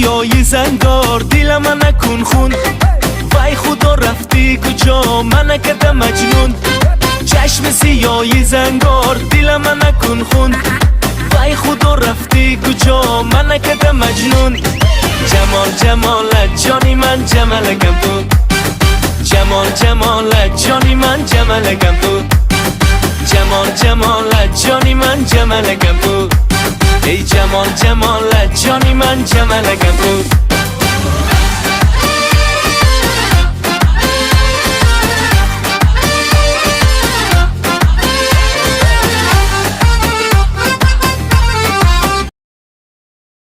سیایی زنگار دل من نکن خون، وای خدا رفتی کجا من کردم مجنون. چشم سیایی زنگار دل من نکن خون، وای خدا رفتی کجا من کردم مجنون. جمال جمالت جانی من جمالکم تو، جمال جمالت جانی من جمالکم تو، جمال جمالت جانی من جمالکم تو، ای جمال جمالت جانی من جمالکم تو.